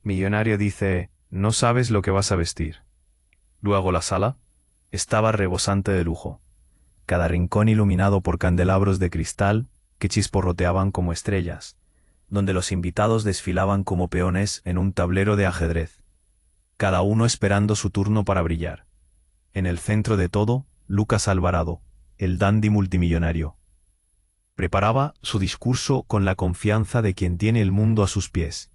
Millonario dice, no sabes lo que vas a vestir. Luego la sala estaba rebosante de lujo, cada rincón iluminado por candelabros de cristal que chisporroteaban como estrellas, donde los invitados desfilaban como peones en un tablero de ajedrez, cada uno esperando su turno para brillar. En el centro de todo, Lucas Alvarado, el dandy multimillonario, preparaba su discurso con la confianza de quien tiene el mundo a sus pies.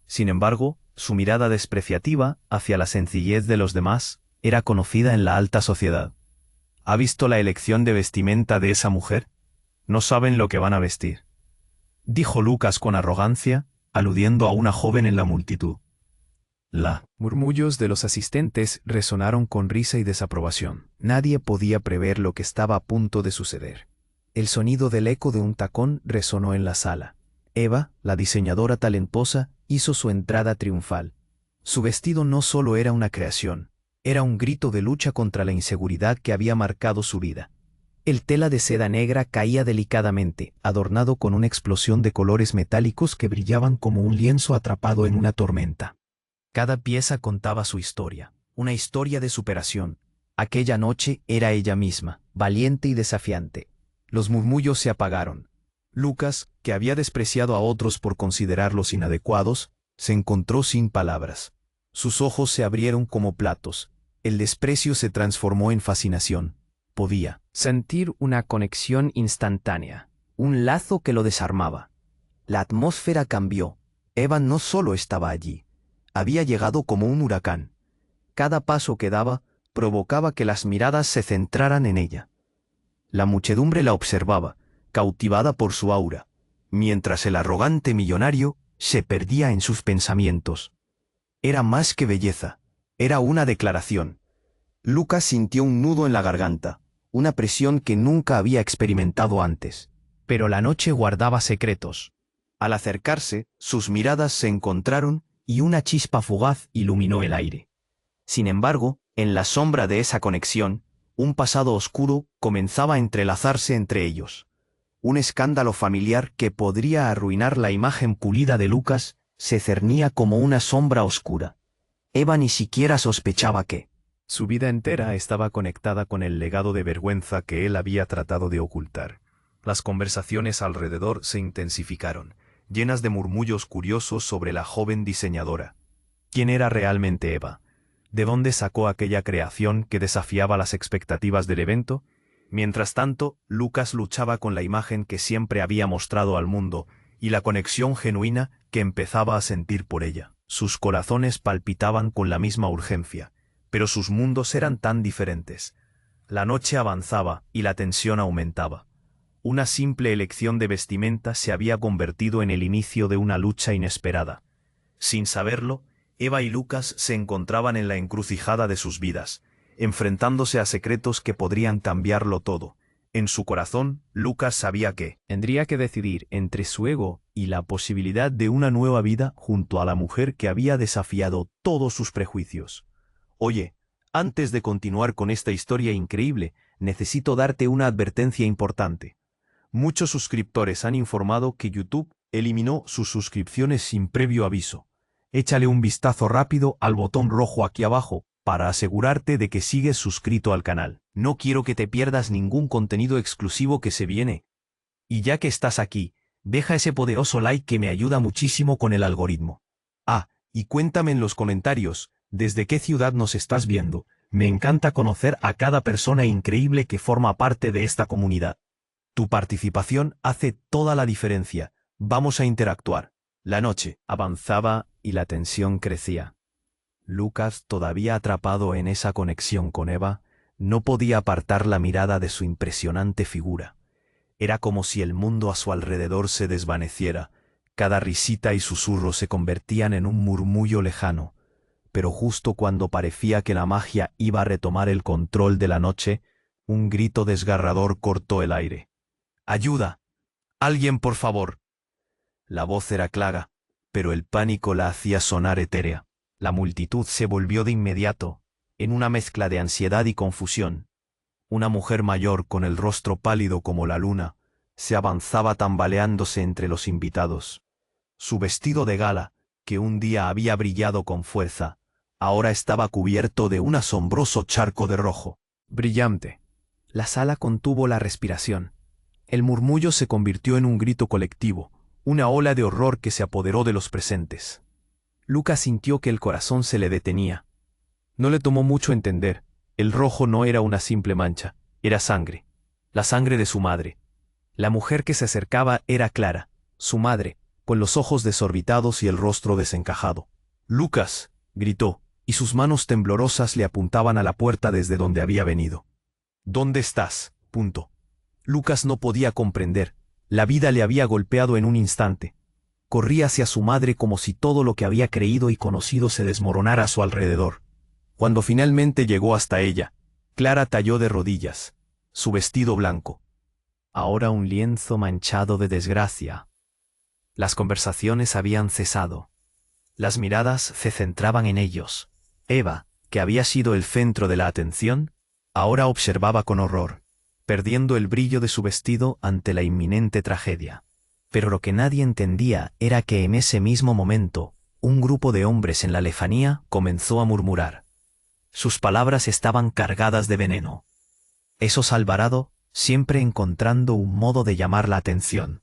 Sin embargo, su mirada despreciativa hacia la sencillez de los demás era conocida en la alta sociedad. ¿Ha visto la elección de vestimenta de esa mujer? No saben lo que van a vestir, dijo Lucas con arrogancia, aludiendo a una joven en la multitud. Murmullos de los asistentes resonaron con risa y desaprobación. Nadie podía prever lo que estaba a punto de suceder. El sonido del eco de un tacón resonó en la sala. Eva, la diseñadora talentosa, hizo su entrada triunfal. Su vestido no solo era una creación, era un grito de lucha contra la inseguridad que había marcado su vida. El tela de seda negra caía delicadamente, adornado con una explosión de colores metálicos que brillaban como un lienzo atrapado en una tormenta. Cada pieza contaba su historia, una historia de superación. Aquella noche era ella misma, valiente y desafiante. Los murmullos se apagaron. Lucas, que había despreciado a otros por considerarlos inadecuados, se encontró sin palabras. Sus ojos se abrieron como platos. El desprecio se transformó en fascinación. Podía sentir una conexión instantánea, un lazo que lo desarmaba. La atmósfera cambió. Eva no solo estaba allí, había llegado como un huracán. Cada paso que daba provocaba que las miradas se centraran en ella. La muchedumbre la observaba, cautivada por su aura, mientras el arrogante millonario se perdía en sus pensamientos. Era más que belleza, era una declaración. Lucas sintió un nudo en la garganta, una presión que nunca había experimentado antes. Pero la noche guardaba secretos. Al acercarse, sus miradas se encontraron y una chispa fugaz iluminó el aire. Sin embargo, en la sombra de esa conexión, un pasado oscuro comenzaba a entrelazarse entre ellos. Un escándalo familiar que podría arruinar la imagen pulida de Lucas se cernía como una sombra oscura. Eva ni siquiera sospechaba que su vida entera estaba conectada con el legado de vergüenza que él había tratado de ocultar. Las conversaciones alrededor se intensificaron, llenas de murmullos curiosos sobre la joven diseñadora. ¿Quién era realmente Eva? ¿De dónde sacó aquella creación que desafiaba las expectativas del evento? Mientras tanto, Lucas luchaba con la imagen que siempre había mostrado al mundo y la conexión genuina que empezaba a sentir por ella. Sus corazones palpitaban con la misma urgencia, pero sus mundos eran tan diferentes. La noche avanzaba y la tensión aumentaba. Una simple elección de vestimenta se había convertido en el inicio de una lucha inesperada. Sin saberlo, Eva y Lucas se encontraban en la encrucijada de sus vidas, enfrentándose a secretos que podrían cambiarlo todo. En su corazón, Lucas sabía que tendría que decidir entre su ego y la posibilidad de una nueva vida junto a la mujer que había desafiado todos sus prejuicios. Oye, antes de continuar con esta historia increíble, necesito darte una advertencia importante. Muchos suscriptores han informado que YouTube eliminó sus suscripciones sin previo aviso. Échale un vistazo rápido al botón rojo aquí abajo para asegurarte de que sigues suscrito al canal. No quiero que te pierdas ningún contenido exclusivo que se viene. Y ya que estás aquí, deja ese poderoso like que me ayuda muchísimo con el algoritmo. Ah, y cuéntame en los comentarios, ¿desde qué ciudad nos estás viendo? Me encanta conocer a cada persona increíble que forma parte de esta comunidad. Tu participación hace toda la diferencia. Vamos a interactuar. La noche avanzaba y la tensión crecía. Lucas, todavía atrapado en esa conexión con Eva, no podía apartar la mirada de su impresionante figura. Era como si el mundo a su alrededor se desvaneciera. Cada risita y susurro se convertían en un murmullo lejano. Pero justo cuando parecía que la magia iba a retomar el control de la noche, un grito desgarrador cortó el aire. ¡Ayuda! ¡Alguien, por favor! La voz era clara, pero el pánico la hacía sonar etérea. La multitud se volvió de inmediato, en una mezcla de ansiedad y confusión. Una mujer mayor con el rostro pálido como la luna, se avanzaba tambaleándose entre los invitados. Su vestido de gala, que un día había brillado con fuerza, ahora estaba cubierto de un asombroso charco de rojo. Brillante. La sala contuvo la respiración. El murmullo se convirtió en un grito colectivo, una ola de horror que se apoderó de los presentes. Lucas sintió que el corazón se le detenía. No le tomó mucho entender. El rojo no era una simple mancha, era sangre. La sangre de su madre. La mujer que se acercaba era Clara, su madre, con los ojos desorbitados y el rostro desencajado. «Lucas», gritó, y sus manos temblorosas le apuntaban a la puerta desde donde había venido. «¿Dónde estás?». Lucas no podía comprender. La vida le había golpeado en un instante. Corría hacia su madre como si todo lo que había creído y conocido se desmoronara a su alrededor. Cuando finalmente llegó hasta ella, Clara cayó de rodillas, su vestido blanco. Ahora un lienzo manchado de desgracia. Las conversaciones habían cesado. Las miradas se centraban en ellos. Eva, que había sido el centro de la atención, ahora observaba con horror, perdiendo el brillo de su vestido ante la inminente tragedia. Pero lo que nadie entendía era que en ese mismo momento, un grupo de hombres en la lejanía comenzó a murmurar. Sus palabras estaban cargadas de veneno. Esos Alvarado, siempre encontrando un modo de llamar la atención.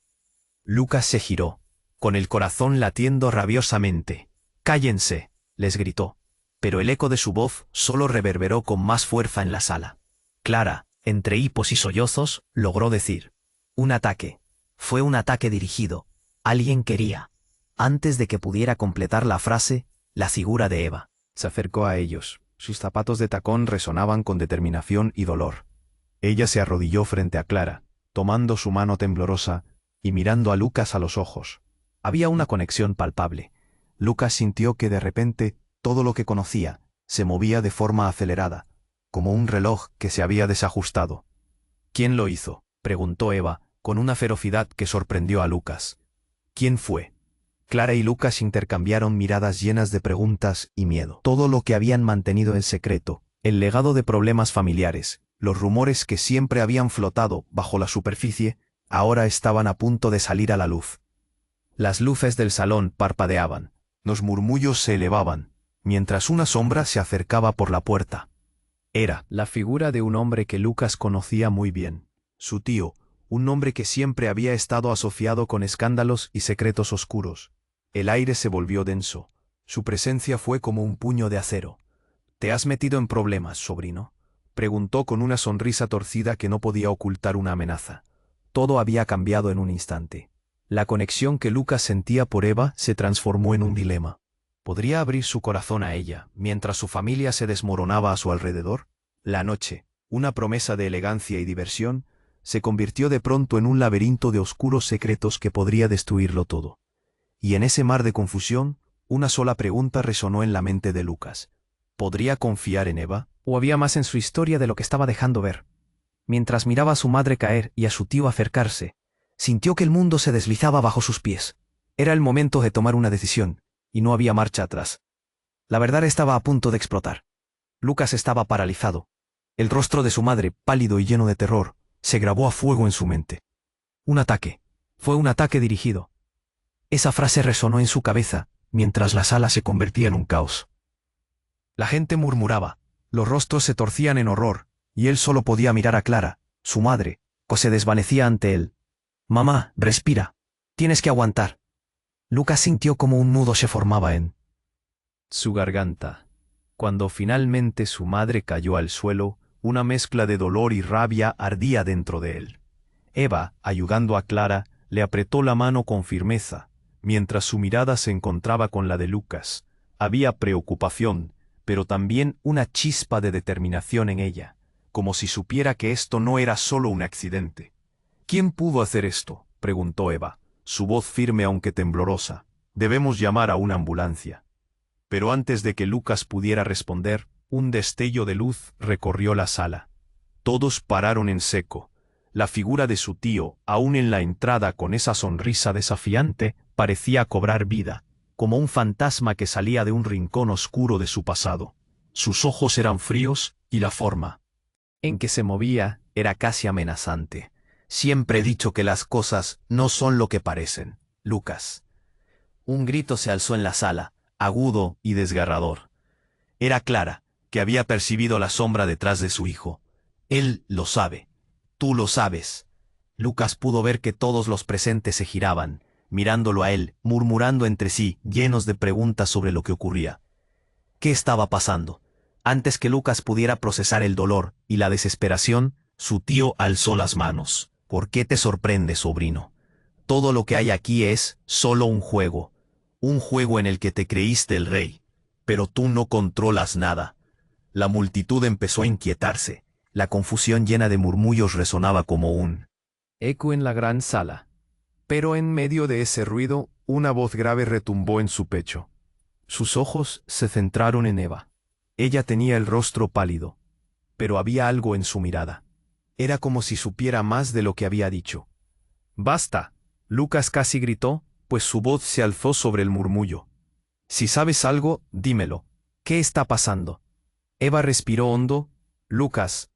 Lucas se giró, con el corazón latiendo rabiosamente. «¡Cállense!», les gritó. Pero el eco de su voz solo reverberó con más fuerza en la sala. Clara, entre hipos y sollozos, logró decir: «Un ataque. Fue un ataque dirigido. Alguien quería». Antes de que pudiera completar la frase, la figura de Eva se acercó a ellos. Sus zapatos de tacón resonaban con determinación y dolor. Ella se arrodilló frente a Clara, tomando su mano temblorosa y mirando a Lucas a los ojos. Había una conexión palpable. Lucas sintió que de repente todo lo que conocía se movía de forma acelerada, como un reloj que se había desajustado. «¿Quién lo hizo?», preguntó Eva, con una ferocidad que sorprendió a Lucas. «¿Quién fue?». Clara y Lucas intercambiaron miradas llenas de preguntas y miedo. Todo lo que habían mantenido en secreto, el legado de problemas familiares, los rumores que siempre habían flotado bajo la superficie, ahora estaban a punto de salir a la luz. Las luces del salón parpadeaban, los murmullos se elevaban, mientras una sombra se acercaba por la puerta. Era la figura de un hombre que Lucas conocía muy bien. Su tío, un hombre que siempre había estado asociado con escándalos y secretos oscuros. El aire se volvió denso. Su presencia fue como un puño de acero. «¿Te has metido en problemas, sobrino?», preguntó con una sonrisa torcida que no podía ocultar una amenaza. Todo había cambiado en un instante. La conexión que Lucas sentía por Eva se transformó en un dilema. ¿Podría abrir su corazón a ella mientras su familia se desmoronaba a su alrededor? La noche, una promesa de elegancia y diversión, se convirtió de pronto en un laberinto de oscuros secretos que podría destruirlo todo. Y en ese mar de confusión, una sola pregunta resonó en la mente de Lucas. ¿Podría confiar en Eva? ¿O había más en su historia de lo que estaba dejando ver? Mientras miraba a su madre caer y a su tío acercarse, sintió que el mundo se deslizaba bajo sus pies. Era el momento de tomar una decisión, y no había marcha atrás. La verdad estaba a punto de explotar. Lucas estaba paralizado. El rostro de su madre, pálido y lleno de terror, se grabó a fuego en su mente. Un ataque. Fue un ataque dirigido. Esa frase resonó en su cabeza, mientras la sala se convertía en un caos. La gente murmuraba, los rostros se torcían en horror, y él solo podía mirar a Clara, su madre, que se desvanecía ante él. «Mamá, respira. Tienes que aguantar». Lucas sintió como un nudo se formaba en su garganta. Cuando finalmente su madre cayó al suelo, una mezcla de dolor y rabia ardía dentro de él. Eva, ayudando a Clara, le apretó la mano con firmeza, mientras su mirada se encontraba con la de Lucas. Había preocupación, pero también una chispa de determinación en ella, como si supiera que esto no era solo un accidente. «¿Quién pudo hacer esto?», preguntó Eva, su voz firme aunque temblorosa. «Debemos llamar a una ambulancia». Pero antes de que Lucas pudiera responder, un destello de luz recorrió la sala. Todos pararon en seco. La figura de su tío, aún en la entrada con esa sonrisa desafiante, parecía cobrar vida, como un fantasma que salía de un rincón oscuro de su pasado. Sus ojos eran fríos, y la forma en que se movía era casi amenazante. «Siempre he dicho que las cosas no son lo que parecen, Lucas». Un grito se alzó en la sala, agudo y desgarrador. Era Clara, que había percibido la sombra detrás de su hijo. Él lo sabe. Tú lo sabes. Lucas pudo ver que todos los presentes se giraban, mirándolo a él, murmurando entre sí, llenos de preguntas sobre lo que ocurría. ¿Qué estaba pasando? Antes que Lucas pudiera procesar el dolor y la desesperación, su tío alzó las manos. ¿Por qué te sorprende, sobrino? Todo lo que hay aquí es solo un juego en el que te creíste el rey, pero tú no controlas nada. La multitud empezó a inquietarse. La confusión llena de murmullos resonaba como un eco en la gran sala. Pero en medio de ese ruido, una voz grave retumbó en su pecho. Sus ojos se centraron en Eva. Ella tenía el rostro pálido, pero había algo en su mirada. Era como si supiera más de lo que había dicho. «Basta», Lucas casi gritó, pues su voz se alzó sobre el murmullo. «Si sabes algo, dímelo. ¿Qué está pasando?» Eva respiró hondo. «Lucas».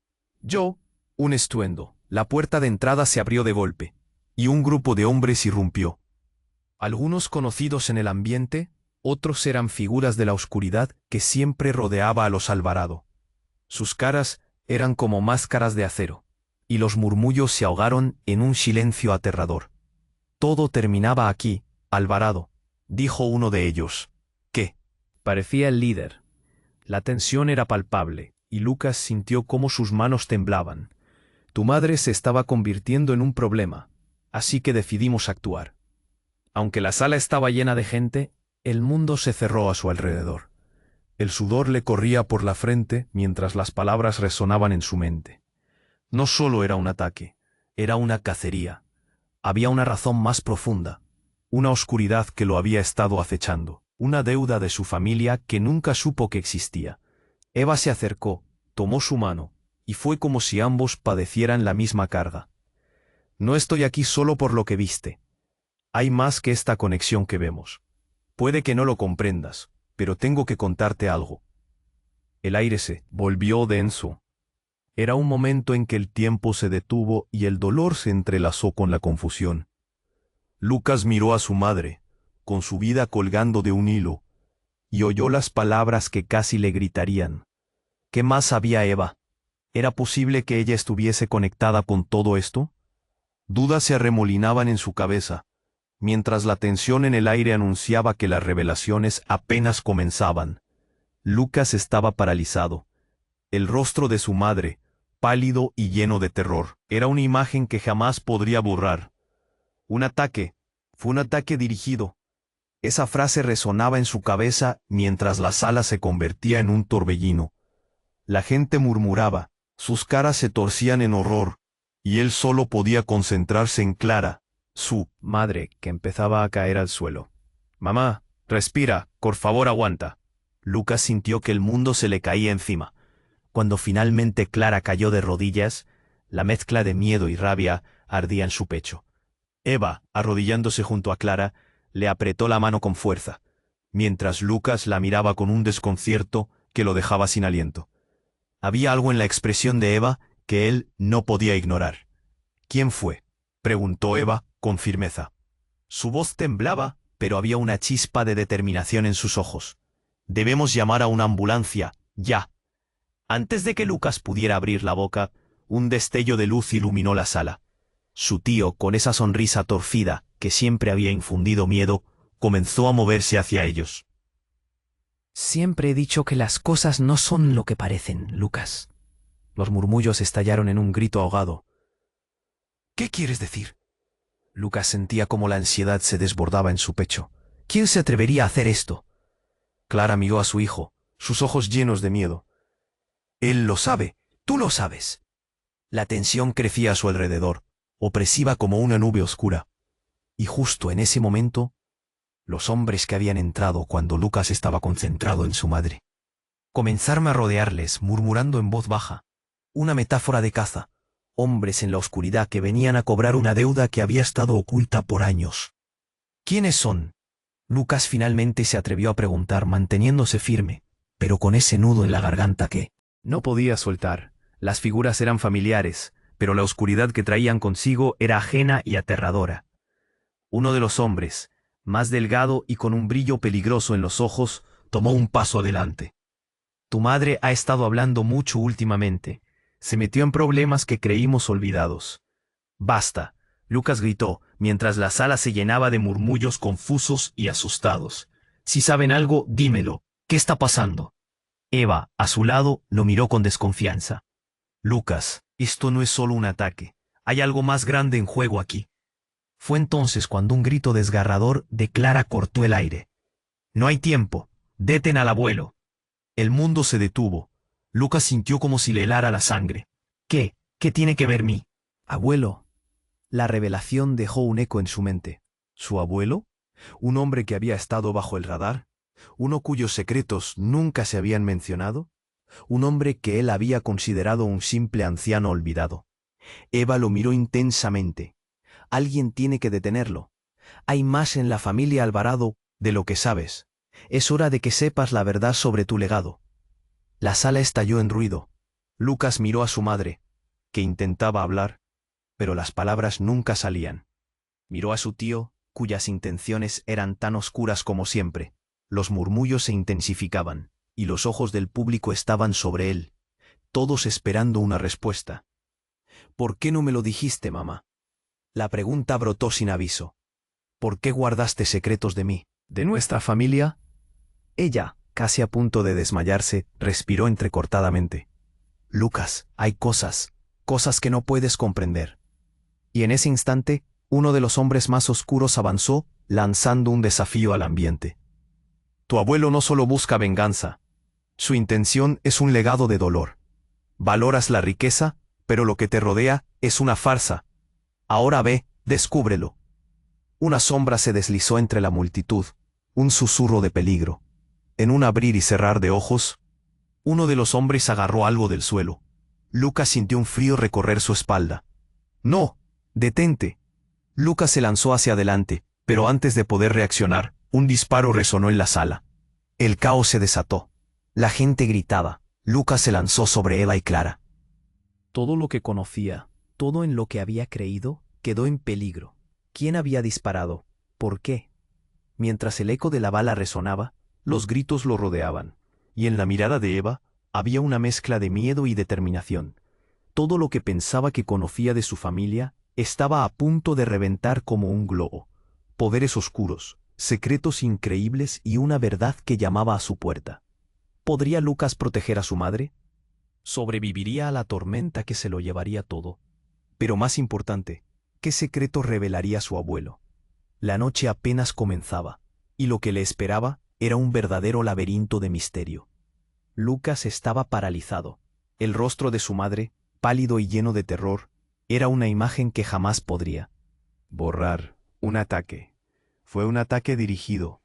Un estruendo. La puerta de entrada se abrió de golpe, y un grupo de hombres irrumpió. Algunos conocidos en el ambiente, otros eran figuras de la oscuridad que siempre rodeaba a los Alvarado. Sus caras eran como máscaras de acero, y los murmullos se ahogaron en un silencio aterrador. «Todo terminaba aquí, Alvarado», dijo uno de ellos. «¿Qué?». Parecía el líder. La tensión era palpable, y Lucas sintió cómo sus manos temblaban. «Tu madre se estaba convirtiendo en un problema, así que decidimos actuar». Aunque la sala estaba llena de gente, el mundo se cerró a su alrededor. El sudor le corría por la frente mientras las palabras resonaban en su mente. No solo era un ataque, era una cacería. Había una razón más profunda, una oscuridad que lo había estado acechando, una deuda de su familia que nunca supo que existía. Eva se acercó, tomó su mano, y fue como si ambos padecieran la misma carga. «No estoy aquí solo por lo que viste. Hay más que esta conexión que vemos. Puede que no lo comprendas, pero tengo que contarte algo». El aire se volvió denso. Era un momento en que el tiempo se detuvo y el dolor se entrelazó con la confusión. Lucas miró a su madre, con su vida colgando de un hilo, y oyó las palabras que casi le gritarían. ¿Qué más sabía Eva? ¿Era posible que ella estuviese conectada con todo esto? Dudas se arremolinaban en su cabeza, mientras la tensión en el aire anunciaba que las revelaciones apenas comenzaban. Lucas estaba paralizado. El rostro de su madre, pálido y lleno de terror, era una imagen que jamás podría borrar. Un ataque. Fue un ataque dirigido. Esa frase resonaba en su cabeza mientras la sala se convertía en un torbellino. La gente murmuraba, sus caras se torcían en horror, y él solo podía concentrarse en Clara, su madre, que empezaba a caer al suelo. «Mamá, respira, por favor aguanta». Lucas sintió que el mundo se le caía encima. Cuando finalmente Clara cayó de rodillas, la mezcla de miedo y rabia ardía en su pecho. Eva, arrodillándose junto a Clara, le apretó la mano con fuerza, mientras Lucas la miraba con un desconcierto que lo dejaba sin aliento. Había algo en la expresión de Eva que él no podía ignorar. «¿Quién fue?», preguntó Eva con firmeza. Su voz temblaba, pero había una chispa de determinación en sus ojos. «Debemos llamar a una ambulancia, ya». Antes de que Lucas pudiera abrir la boca, un destello de luz iluminó la sala. Su tío, con esa sonrisa torcida que siempre había infundido miedo, comenzó a moverse hacia ellos. «Siempre he dicho que las cosas no son lo que parecen, Lucas». Los murmullos estallaron en un grito ahogado. «¿Qué quieres decir?». Lucas sentía como la ansiedad se desbordaba en su pecho. ¿Quién se atrevería a hacer esto? Clara miró a su hijo, sus ojos llenos de miedo. «Él lo sabe, tú lo sabes». La tensión crecía a su alrededor, opresiva como una nube oscura. Y justo en ese momento, los hombres que habían entrado cuando Lucas estaba concentrado en su madre comenzaron a rodearles, murmurando en voz baja. Una metáfora de caza. Hombres en la oscuridad que venían a cobrar una deuda que había estado oculta por años. ¿Quiénes son? Lucas finalmente se atrevió a preguntar, manteniéndose firme, pero con ese nudo en la garganta que no podía soltar. Las figuras eran familiares, pero la oscuridad que traían consigo era ajena y aterradora. Uno de los hombres, más delgado y con un brillo peligroso en los ojos, tomó un paso adelante. Tu madre ha estado hablando mucho últimamente. Se metió en problemas que creímos olvidados. Basta, Lucas gritó, mientras la sala se llenaba de murmullos confusos y asustados. Si saben algo, dímelo. ¿Qué está pasando? Eva, a su lado, lo miró con desconfianza. Lucas, esto no es solo un ataque. Hay algo más grande en juego aquí. Fue entonces cuando un grito desgarrador de Clara cortó el aire. No hay tiempo. Deten al abuelo. El mundo se detuvo. Lucas sintió como si le helara la sangre. ¿Qué? ¿Qué tiene que ver mí? Abuelo. La revelación dejó un eco en su mente. ¿Su abuelo? ¿Un hombre que había estado bajo el radar? ¿Uno cuyos secretos nunca se habían mencionado? ¿Un hombre que él había considerado un simple anciano olvidado? Eva lo miró intensamente. Alguien tiene que detenerlo. Hay más en la familia Alvarado de lo que sabes. Es hora de que sepas la verdad sobre tu legado. La sala estalló en ruido. Lucas miró a su madre, que intentaba hablar, pero las palabras nunca salían. Miró a su tío, cuyas intenciones eran tan oscuras como siempre. Los murmullos se intensificaban, y los ojos del público estaban sobre él, todos esperando una respuesta. ¿Por qué no me lo dijiste, mamá? La pregunta brotó sin aviso. ¿Por qué guardaste secretos de mí, de nuestra familia? Ella, casi a punto de desmayarse, respiró entrecortadamente. Lucas, hay cosas que no puedes comprender. Y en ese instante, uno de los hombres más oscuros avanzó, lanzando un desafío al ambiente. Tu abuelo no solo busca venganza. Su intención es un legado de dolor. Valoras la riqueza, pero lo que te rodea es una farsa. Ahora ve, descúbrelo. Una sombra se deslizó entre la multitud, un susurro de peligro. En un abrir y cerrar de ojos, uno de los hombres agarró algo del suelo. Lucas sintió un frío recorrer su espalda. ¡No! ¡Detente! Lucas se lanzó hacia adelante, pero antes de poder reaccionar, un disparo resonó en la sala. El caos se desató. La gente gritaba. Lucas se lanzó sobre Eva y Clara. Todo lo que conocía, todo en lo que había creído, quedó en peligro. ¿Quién había disparado? ¿Por qué? Mientras el eco de la bala resonaba, los gritos lo rodeaban, y en la mirada de Eva había una mezcla de miedo y determinación. Todo lo que pensaba que conocía de su familia estaba a punto de reventar como un globo. Poderes oscuros, secretos increíbles y una verdad que llamaba a su puerta. ¿Podría Lucas proteger a su madre? ¿Sobreviviría a la tormenta que se lo llevaría todo? Pero más importante, ¿qué secreto revelaría su abuelo? La noche apenas comenzaba, y lo que le esperaba era un verdadero laberinto de misterio. Lucas estaba paralizado. El rostro de su madre, pálido y lleno de terror, era una imagen que jamás podría borrar. Un ataque. Fue un ataque dirigido.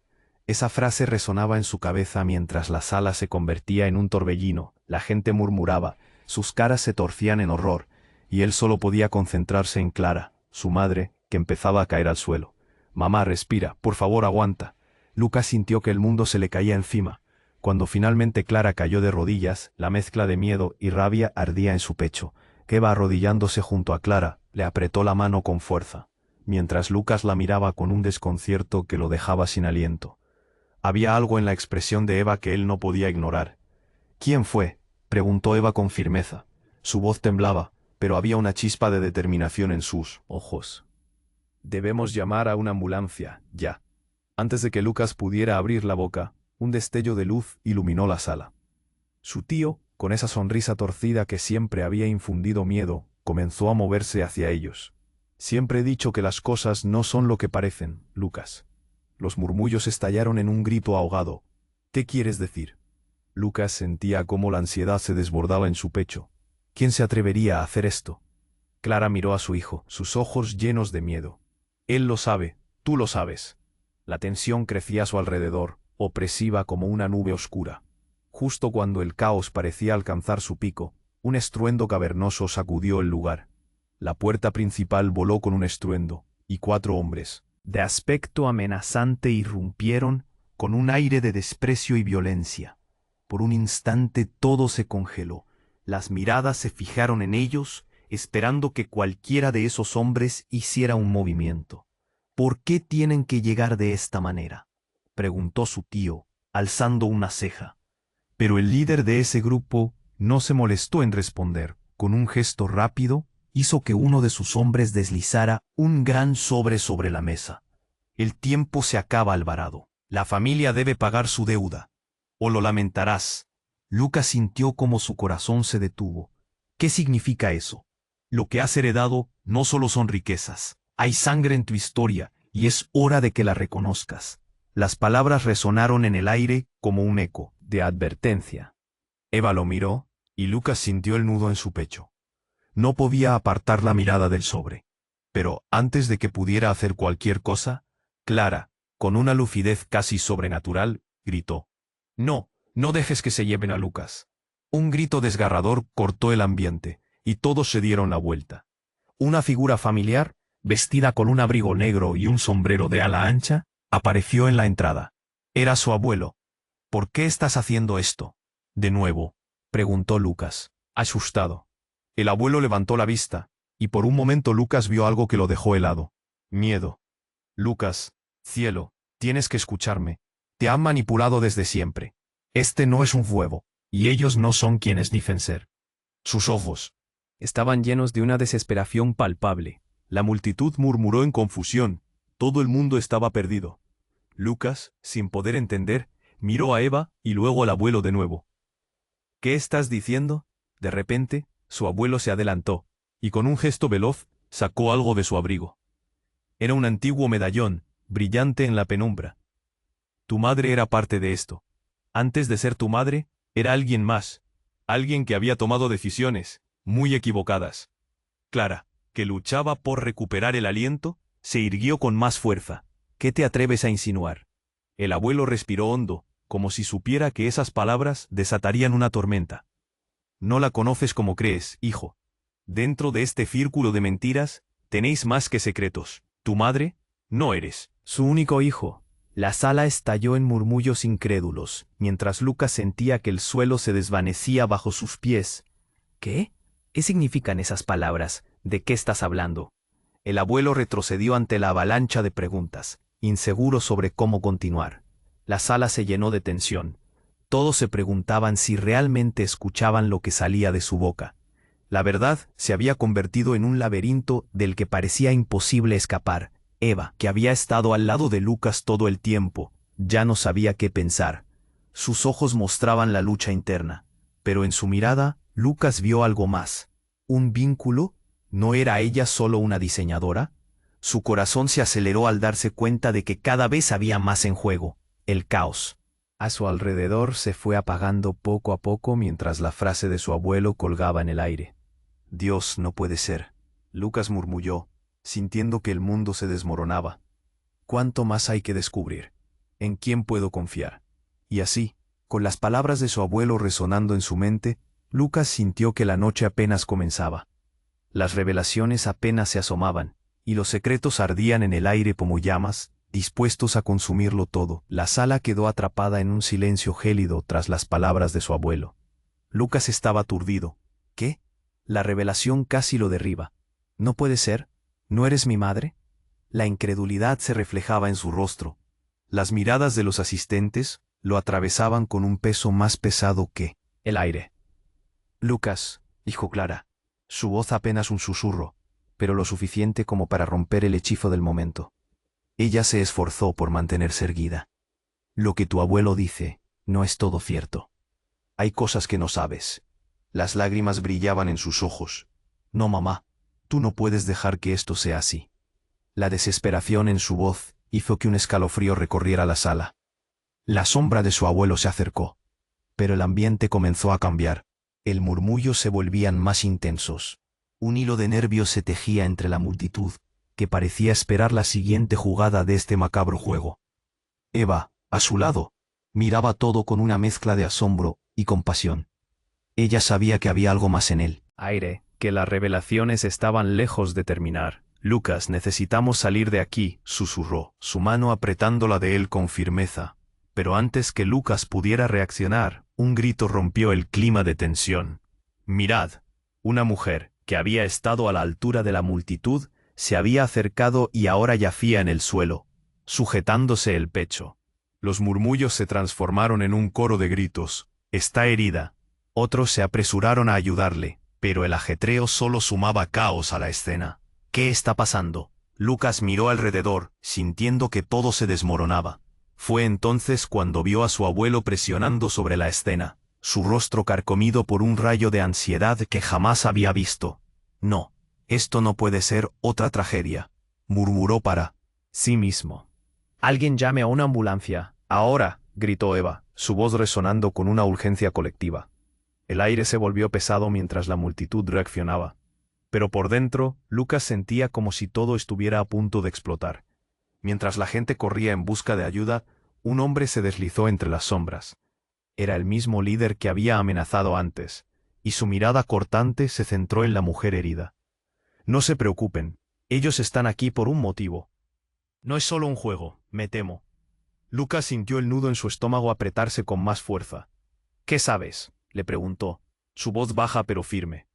Esa frase resonaba en su cabeza mientras la sala se convertía en un torbellino. La gente murmuraba, sus caras se torcían en horror, y él solo podía concentrarse en Clara, su madre, que empezaba a caer al suelo. Mamá, respira, por favor, aguanta. Lucas sintió que el mundo se le caía encima. Cuando finalmente Clara cayó de rodillas, la mezcla de miedo y rabia ardía en su pecho. Eva, arrodillándose junto a Clara, le apretó la mano con fuerza, mientras Lucas la miraba con un desconcierto que lo dejaba sin aliento. Había algo en la expresión de Eva que él no podía ignorar. ¿Quién fue?, preguntó Eva con firmeza. Su voz temblaba, pero había una chispa de determinación en sus ojos. Debemos llamar a una ambulancia, ya. Antes de que Lucas pudiera abrir la boca, un destello de luz iluminó la sala. Su tío, con esa sonrisa torcida que siempre había infundido miedo, comenzó a moverse hacia ellos. Siempre he dicho que las cosas no son lo que parecen, Lucas. Los murmullos estallaron en un grito ahogado. ¿Qué quieres decir? Lucas sentía cómo la ansiedad se desbordaba en su pecho. ¿Quién se atrevería a hacer esto? Clara miró a su hijo, sus ojos llenos de miedo. Él lo sabe, tú lo sabes. La tensión crecía a su alrededor, opresiva como una nube oscura. Justo cuando el caos parecía alcanzar su pico, un estruendo cavernoso sacudió el lugar. La puerta principal voló con un estruendo, y 4 hombres, de aspecto amenazante, irrumpieron con un aire de desprecio y violencia. Por un instante todo se congeló. Las miradas se fijaron en ellos, esperando que cualquiera de esos hombres hiciera un movimiento. ¿Por qué tienen que llegar de esta manera?, preguntó su tío, alzando una ceja. Pero el líder de ese grupo no se molestó en responder. Con un gesto rápido, Hizo que uno de sus hombres deslizara un gran sobre la mesa. El tiempo se acaba, Alvarado. La familia debe pagar su deuda, o lo lamentarás. Lucas sintió como su corazón se detuvo. ¿Qué significa eso? Lo que has heredado no solo son riquezas. Hay sangre en tu historia, y es hora de que la reconozcas. Las palabras resonaron en el aire como un eco de advertencia. Eva lo miró, y Lucas sintió el nudo en su pecho. No podía apartar la mirada del sobre. Pero antes de que pudiera hacer cualquier cosa, Clara, con una lucidez casi sobrenatural, gritó: «No, no dejes que se lleven a Lucas». Un grito desgarrador cortó el ambiente, y todos se dieron la vuelta. Una figura familiar, vestida con un abrigo negro y un sombrero de ala ancha, apareció en la entrada. Era su abuelo. «¿Por qué estás haciendo esto?» «De nuevo», preguntó Lucas, asustado. El abuelo levantó la vista, y por un momento Lucas vio algo que lo dejó helado. Miedo. «Lucas, cielo, tienes que escucharme. Te han manipulado desde siempre. Este no es un juego, y ellos no son quienes dicen ser». Sus ojos estaban llenos de una desesperación palpable. La multitud murmuró en confusión. Todo el mundo estaba perdido. Lucas, sin poder entender, miró a Eva y luego al abuelo de nuevo. «¿Qué estás diciendo?». De repente, su abuelo se adelantó, y con un gesto veloz, sacó algo de su abrigo. Era un antiguo medallón, brillante en la penumbra. «Tu madre era parte de esto. Antes de ser tu madre, era alguien más, alguien que había tomado decisiones, muy equivocadas». Clara, que luchaba por recuperar el aliento, se irguió con más fuerza. «¿Qué te atreves a insinuar?». El abuelo respiró hondo, como si supiera que esas palabras desatarían una tormenta. «No la conoces como crees, hijo. Dentro de este círculo de mentiras, tenéis más que secretos. Tu madre, no eres su único hijo». La sala estalló en murmullos incrédulos, mientras Lucas sentía que el suelo se desvanecía bajo sus pies. «¿Qué? ¿Qué significan esas palabras? ¿De qué estás hablando?». El abuelo retrocedió ante la avalancha de preguntas, inseguro sobre cómo continuar. La sala se llenó de tensión. Todos se preguntaban si realmente escuchaban lo que salía de su boca. La verdad se había convertido en un laberinto del que parecía imposible escapar. Eva, que había estado al lado de Lucas todo el tiempo, ya no sabía qué pensar. Sus ojos mostraban la lucha interna, pero en su mirada, Lucas vio algo más. ¿Un vínculo? ¿No era ella solo una diseñadora? Su corazón se aceleró al darse cuenta de que cada vez había más en juego: el caos. A su alrededor se fue apagando poco a poco mientras la frase de su abuelo colgaba en el aire. «Dios, no puede ser», Lucas murmulló, sintiendo que el mundo se desmoronaba. «¿Cuánto más hay que descubrir? ¿En quién puedo confiar?». Y así, con las palabras de su abuelo resonando en su mente, Lucas sintió que la noche apenas comenzaba. Las revelaciones apenas se asomaban, y los secretos ardían en el aire como llamas, dispuestos a consumirlo todo. La sala quedó atrapada en un silencio gélido tras las palabras de su abuelo. Lucas estaba aturdido. ¿Qué? La revelación casi lo derriba. «¿No puede ser? ¿No eres mi madre?». La incredulidad se reflejaba en su rostro. Las miradas de los asistentes lo atravesaban con un peso más pesado que el aire. «Lucas», dijo Clara, su voz apenas un susurro, pero lo suficiente como para romper el hechizo del momento. Ella se esforzó por mantenerse erguida. «Lo que tu abuelo dice no es todo cierto. Hay cosas que no sabes». Las lágrimas brillaban en sus ojos. «No, mamá, tú no puedes dejar que esto sea así». La desesperación en su voz hizo que un escalofrío recorriera la sala. La sombra de su abuelo se acercó. Pero el ambiente comenzó a cambiar. El murmullo se volvían más intensos. Un hilo de nervios se tejía entre la multitud, que parecía esperar la siguiente jugada de este macabro juego. Eva, a su lado, miraba todo con una mezcla de asombro y compasión. Ella sabía que había algo más en él. «Aire, que las revelaciones estaban lejos de terminar. Lucas, necesitamos salir de aquí», susurró, su mano apretando la de él con firmeza. Pero antes que Lucas pudiera reaccionar, un grito rompió el clima de tensión. «Mirad». Una mujer, que había estado a la altura de la multitud, Se había acercado y ahora yacía en el suelo, sujetándose el pecho. Los murmullos se transformaron en un coro de gritos. Está herida. Otros se apresuraron a ayudarle, pero el ajetreo solo sumaba caos a la escena. ¿Qué está pasando? Lucas miró alrededor, sintiendo que todo se desmoronaba. Fue entonces cuando vio a su abuelo presionando sobre la escena, su rostro carcomido por un rayo de ansiedad que jamás había visto. No, esto no puede ser otra tragedia, murmuró para sí mismo. Alguien llame a una ambulancia. Ahora, gritó Eva, su voz resonando con una urgencia colectiva. El aire se volvió pesado mientras la multitud reaccionaba. Pero por dentro, Lucas sentía como si todo estuviera a punto de explotar. Mientras la gente corría en busca de ayuda, un hombre se deslizó entre las sombras. Era el mismo líder que había amenazado antes, y su mirada cortante se centró en la mujer herida. No se preocupen, ellos están aquí por un motivo. No es solo un juego, me temo. Lucas sintió el nudo en su estómago apretarse con más fuerza. ¿Qué sabes?, le preguntó, su voz baja pero firme.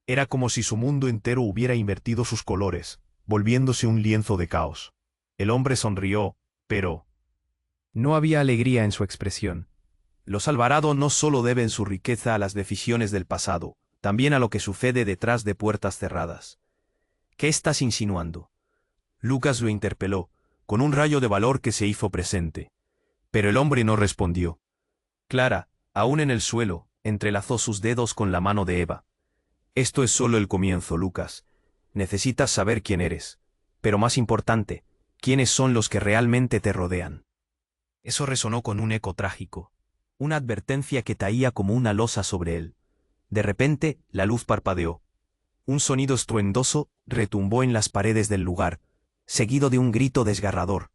Era como si su mundo entero hubiera invertido sus colores, volviéndose un lienzo de caos. El hombre sonrió, pero no había alegría en su expresión. Los Alvarado no solo deben su riqueza a las decisiones del pasado, también a lo que sucede detrás de puertas cerradas. ¿Qué estás insinuando? Lucas lo interpeló, con un rayo de valor que se hizo presente. Pero el hombre no respondió. Clara, aún en el suelo, entrelazó sus dedos con la mano de Eva. Esto es solo el comienzo, Lucas. Necesitas saber quién eres. Pero más importante, quiénes son los que realmente te rodean. Eso resonó con un eco trágico, una advertencia que taía como una losa sobre él. De repente, la luz parpadeó. Un sonido estruendoso retumbó en las paredes del lugar, seguido de un grito desgarrador.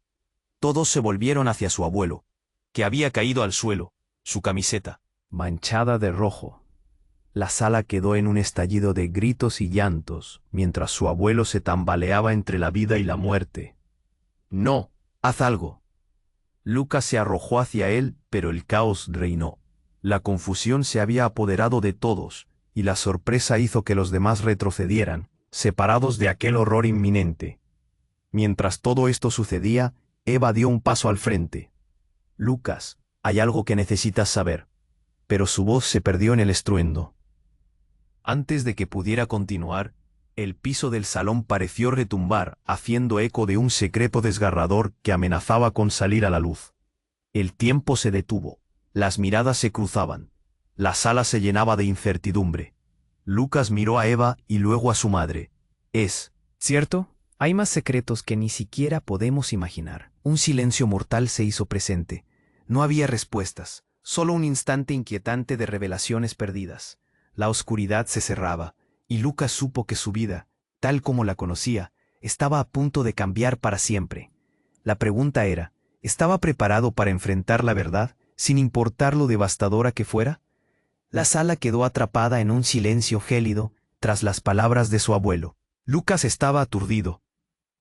Todos se volvieron hacia su abuelo, que había caído al suelo, su camiseta manchada de rojo. La sala quedó en un estallido de gritos y llantos, mientras su abuelo se tambaleaba entre la vida y la muerte. «No, haz algo». Lucas se arrojó hacia él, pero el caos reinó. La confusión se había apoderado de todos, y la sorpresa hizo que los demás retrocedieran, separados de aquel horror inminente. Mientras todo esto sucedía, Eva dio un paso al frente. «Lucas, hay algo que necesitas saber». Pero su voz se perdió en el estruendo. Antes de que pudiera continuar, el piso del salón pareció retumbar, haciendo eco de un secreto desgarrador que amenazaba con salir a la luz. El tiempo se detuvo, las miradas se cruzaban, la sala se llenaba de incertidumbre. Lucas miró a Eva y luego a su madre. «¿Es cierto? Hay más secretos que ni siquiera podemos imaginar». Un silencio mortal se hizo presente. No había respuestas, solo un instante inquietante de revelaciones perdidas. La oscuridad se cerraba, y Lucas supo que su vida, tal como la conocía, estaba a punto de cambiar para siempre. La pregunta era, ¿estaba preparado para enfrentar la verdad, sin importar lo devastadora que fuera? La sala quedó atrapada en un silencio gélido, tras las palabras de su abuelo. Lucas estaba aturdido.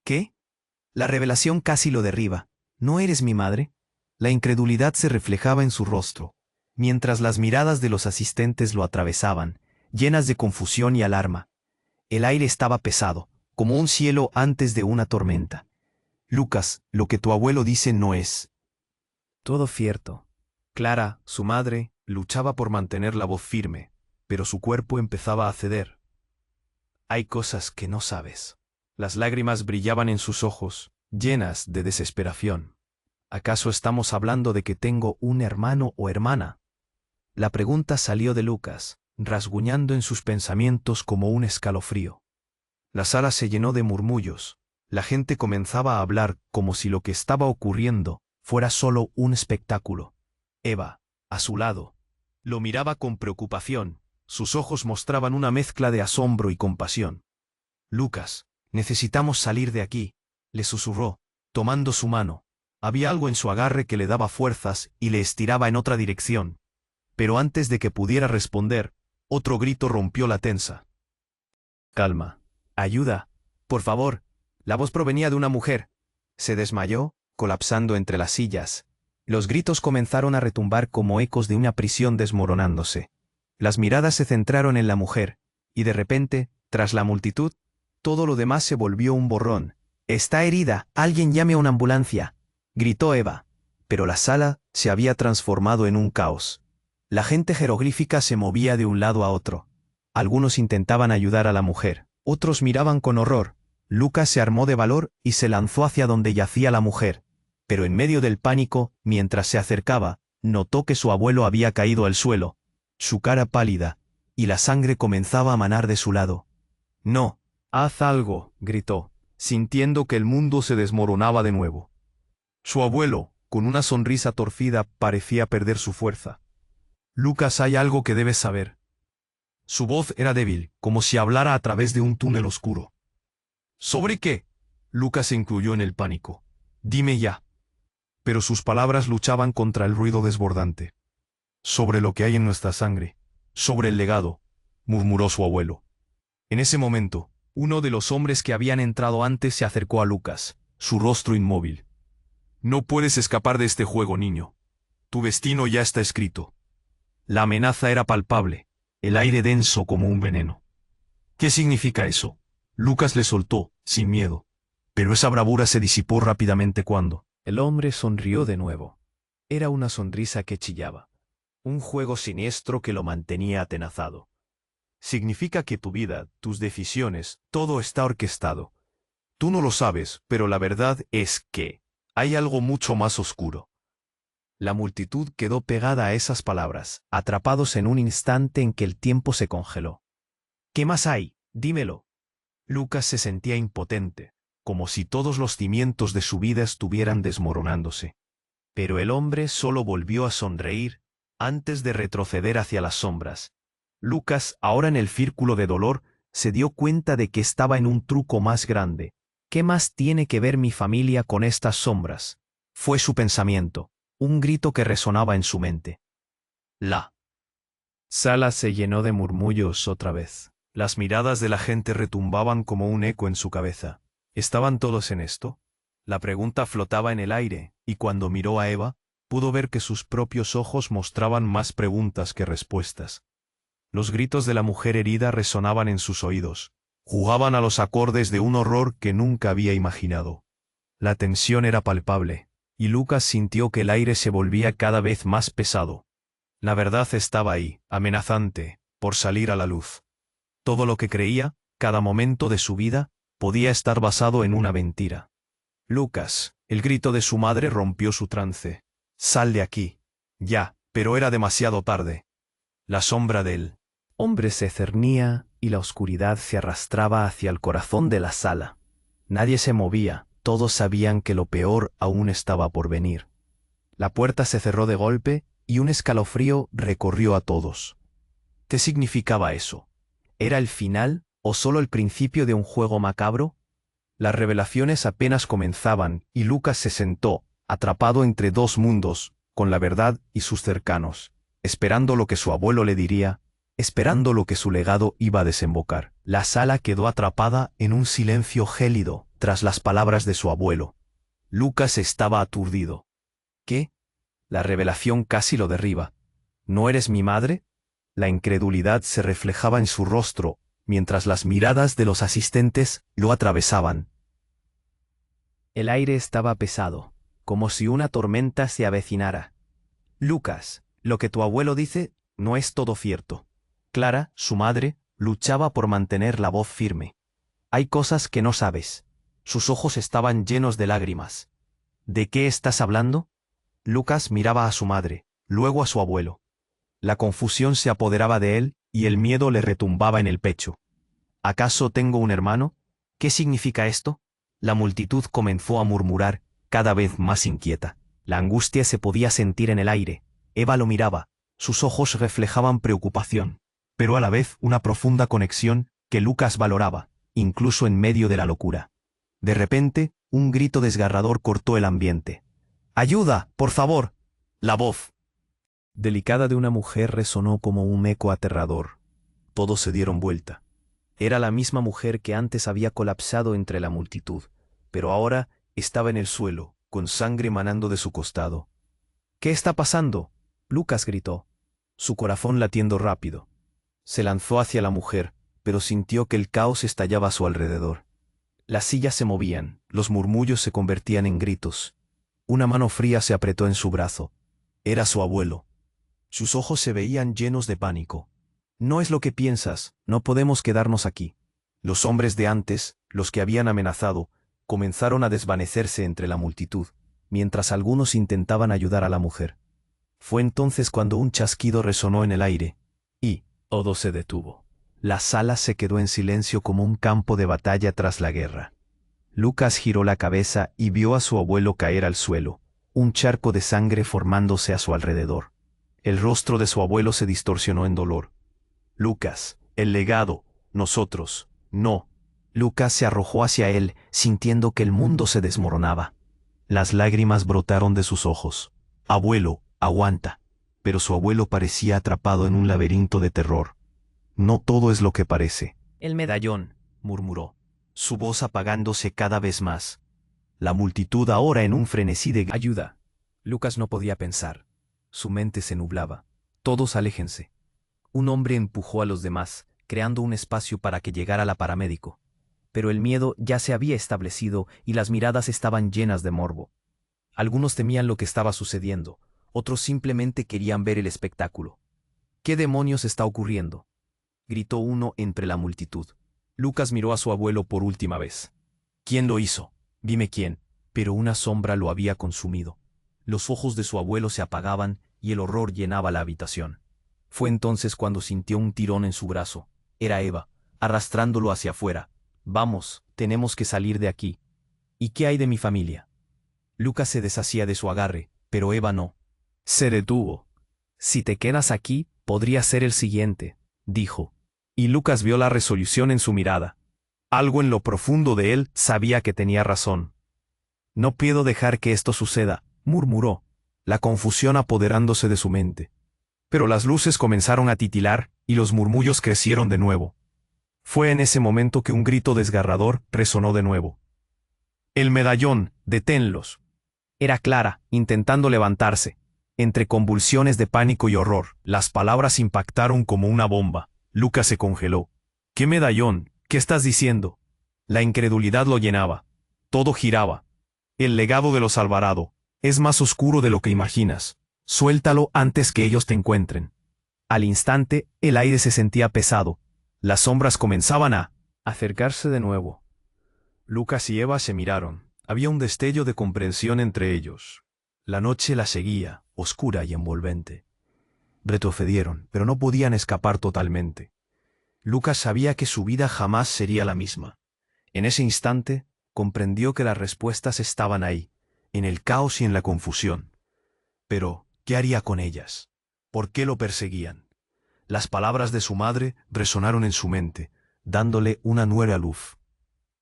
¿Qué? La revelación casi lo derriba. ¿No eres mi madre? La incredulidad se reflejaba en su rostro, mientras las miradas de los asistentes lo atravesaban, llenas de confusión y alarma. El aire estaba pesado, como un cielo antes de una tormenta. Lucas, lo que tu abuelo dice no es todo cierto. Clara, su madre, luchaba por mantener la voz firme, pero su cuerpo empezaba a ceder. Hay cosas que no sabes. Las lágrimas brillaban en sus ojos, llenas de desesperación. ¿Acaso estamos hablando de que tengo un hermano o hermana? La pregunta salió de Lucas, rasguñando en sus pensamientos como un escalofrío. La sala se llenó de murmullos. La gente comenzaba a hablar como si lo que estaba ocurriendo fuera solo un espectáculo. Eva, a su lado, lo miraba con preocupación. Sus ojos mostraban una mezcla de asombro y compasión. «Lucas, necesitamos salir de aquí», le susurró, tomando su mano. Había algo en su agarre que le daba fuerzas y le estiraba en otra dirección. Pero antes de que pudiera responder, otro grito rompió la tensa. «Calma. Ayuda. Por favor». La voz provenía de una mujer. Se desmayó, colapsando entre las sillas. Los gritos comenzaron a retumbar como ecos de una prisión desmoronándose. Las miradas se centraron en la mujer, y de repente, tras la multitud, Todo lo demás se volvió un borrón. «Está herida, alguien llame a una ambulancia», gritó Eva. Pero la sala se había transformado en un caos. La gente jeroglífica se movía de un lado a otro. Algunos intentaban ayudar a la mujer, otros miraban con horror. Lucas se armó de valor y se lanzó hacia donde yacía la mujer. Pero en medio del pánico, mientras se acercaba, notó que su abuelo había caído al suelo, su cara pálida, y la sangre comenzaba a manar de su lado. «No, haz algo», gritó, sintiendo que el mundo se desmoronaba de nuevo. Su abuelo, con una sonrisa torcida, parecía perder su fuerza. «Lucas, hay algo que debes saber». Su voz era débil, como si hablara a través de un túnel oscuro. «¿Sobre qué?», Lucas se incluyó en el pánico. «Dime ya». Pero sus palabras luchaban contra el ruido desbordante. «Sobre lo que hay en nuestra sangre, sobre el legado», murmuró su abuelo. En ese momento, uno de los hombres que habían entrado antes se acercó a Lucas, su rostro inmóvil. «No puedes escapar de este juego, niño. Tu destino ya está escrito». La amenaza era palpable, el aire denso como un veneno. «¿Qué significa eso?», Lucas le soltó, sin miedo. Pero esa bravura se disipó rápidamente cuando el hombre sonrió de nuevo. Era una sonrisa que chillaba. Un juego siniestro que lo mantenía atenazado. «Significa que tu vida, tus decisiones, todo está orquestado. Tú no lo sabes, pero la verdad es que hay algo mucho más oscuro». La multitud quedó pegada a esas palabras, atrapados en un instante en que el tiempo se congeló. «¿Qué más hay? Dímelo». Lucas se sentía impotente, como si todos los cimientos de su vida estuvieran desmoronándose. Pero el hombre solo volvió a sonreír, antes de retroceder hacia las sombras. Lucas, ahora en el círculo de dolor, se dio cuenta de que estaba en un truco más grande. «¿Qué más tiene que ver mi familia con estas sombras?», fue su pensamiento, un grito que resonaba en su mente. La sala se llenó de murmullos otra vez. Las miradas de la gente retumbaban como un eco en su cabeza. ¿Estaban todos en esto? La pregunta flotaba en el aire, y cuando miró a Eva, pudo ver que sus propios ojos mostraban más preguntas que respuestas. Los gritos de la mujer herida resonaban en sus oídos. Jugaban a los acordes de un horror que nunca había imaginado. La tensión era palpable, y Lucas sintió que el aire se volvía cada vez más pesado. La verdad estaba ahí, amenazante, por salir a la luz. Todo lo que creía, cada momento de su vida, podía estar basado en una mentira. «Lucas», el grito de su madre rompió su trance. «Sal de aquí. Ya», pero era demasiado tarde. La sombra del hombre se cernía y la oscuridad se arrastraba hacia el corazón de la sala. Nadie se movía, todos sabían que lo peor aún estaba por venir. La puerta se cerró de golpe y un escalofrío recorrió a todos. ¿Qué significaba eso? ¿Era el final o solo el principio de un juego macabro? Las revelaciones apenas comenzaban y Lucas se sentó, atrapado entre dos mundos, con la verdad y sus cercanos, esperando lo que su abuelo le diría, esperando lo que su legado iba a desembocar. La sala quedó atrapada en un silencio gélido tras las palabras de su abuelo. Lucas estaba aturdido. ¿Qué? La revelación casi lo derriba. ¿No eres mi madre? La incredulidad se reflejaba en su rostro, mientras las miradas de los asistentes lo atravesaban. El aire estaba pesado, como si una tormenta se avecinara. «Lucas, lo que tu abuelo dice no es todo cierto». Clara, su madre, luchaba por mantener la voz firme. «Hay cosas que no sabes». Sus ojos estaban llenos de lágrimas. «¿De qué estás hablando?». Lucas miraba a su madre, luego a su abuelo. La confusión se apoderaba de él y el miedo le retumbaba en el pecho. «¿Acaso tengo un hermano? ¿Qué significa esto?». La multitud comenzó a murmurar, cada vez más inquieta. La angustia se podía sentir en el aire. Eva lo miraba, sus ojos reflejaban preocupación, pero a la vez una profunda conexión que Lucas valoraba, incluso en medio de la locura. De repente, un grito desgarrador cortó el ambiente. «¡Ayuda, por favor!». La voz delicada de una mujer resonó como un eco aterrador. Todos se dieron vuelta. Era la misma mujer que antes había colapsado entre la multitud, pero ahora estaba en el suelo, con sangre manando de su costado. «¿Qué está pasando?». Lucas gritó, su corazón latiendo rápido. Se lanzó hacia la mujer, pero sintió que el caos estallaba a su alrededor. Las sillas se movían, los murmullos se convertían en gritos. Una mano fría se apretó en su brazo. Era su abuelo. Sus ojos se veían llenos de pánico. No es lo que piensas, no podemos quedarnos aquí. Los hombres de antes, los que habían amenazado, comenzaron a desvanecerse entre la multitud, mientras algunos intentaban ayudar a la mujer. Fue entonces cuando un chasquido resonó en el aire, y todo se detuvo. La sala se quedó en silencio como un campo de batalla tras la guerra. Lucas giró la cabeza y vio a su abuelo caer al suelo, un charco de sangre formándose a su alrededor. El rostro de su abuelo se distorsionó en dolor. Lucas, el legado, nosotros, no. Lucas se arrojó hacia él, sintiendo que el mundo se desmoronaba. Las lágrimas brotaron de sus ojos. Abuelo, aguanta. Pero su abuelo parecía atrapado en un laberinto de terror. No todo es lo que parece. El medallón, murmuró, su voz apagándose cada vez más. La multitud ahora en un frenesí de ayuda. Lucas no podía pensar. Su mente se nublaba. Todos aléjense. Un hombre empujó a los demás, creando un espacio para que llegara la paramédico. Pero el miedo ya se había establecido y las miradas estaban llenas de morbo. Algunos temían lo que estaba sucediendo, otros simplemente querían ver el espectáculo. ¿Qué demonios está ocurriendo?, gritó uno entre la multitud. Lucas miró a su abuelo por última vez. ¿Quién lo hizo? Dime quién. Pero una sombra lo había consumido. Los ojos de su abuelo se apagaban y el horror llenaba la habitación. Fue entonces cuando sintió un tirón en su brazo. Era Eva, arrastrándolo hacia afuera. Vamos, tenemos que salir de aquí. ¿Y qué hay de mi familia? Lucas se deshacía de su agarre, pero Eva no. Se detuvo. Si te quedas aquí, podría ser el siguiente, dijo. Y Lucas vio la resolución en su mirada. Algo en lo profundo de él sabía que tenía razón. No puedo dejar que esto suceda, murmuró, la confusión apoderándose de su mente. Pero las luces comenzaron a titilar y los murmullos crecieron de nuevo. Fue en ese momento que un grito desgarrador resonó de nuevo. «El medallón, deténlos». Era Clara, intentando levantarse. Entre convulsiones de pánico y horror, las palabras impactaron como una bomba. Lucas se congeló. «¿Qué medallón? ¿Qué estás diciendo?» La incredulidad lo llenaba. Todo giraba. «El legado de los Alvarado es más oscuro de lo que imaginas. Suéltalo antes que ellos te encuentren». Al instante, el aire se sentía pesado. Las sombras comenzaban a acercarse de nuevo. Lucas y Eva se miraron. Había un destello de comprensión entre ellos. La noche la seguía, oscura y envolvente. Retrocedieron, pero no podían escapar totalmente. Lucas sabía que su vida jamás sería la misma. En ese instante, comprendió que las respuestas estaban ahí, en el caos y en la confusión. Pero, ¿qué haría con ellas? ¿Por qué lo perseguían? Las palabras de su madre resonaron en su mente, dándole una nueva luz.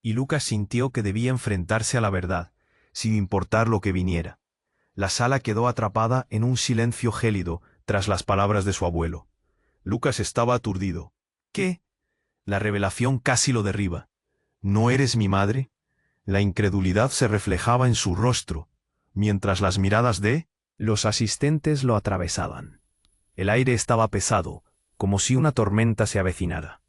Y Lucas sintió que debía enfrentarse a la verdad, sin importar lo que viniera. La sala quedó atrapada en un silencio gélido tras las palabras de su abuelo. Lucas estaba aturdido. ¿Qué? La revelación casi lo derriba. ¿No eres mi madre? La incredulidad se reflejaba en su rostro, mientras las miradas de los asistentes lo atravesaban. El aire estaba pesado, como si una tormenta se avecinara.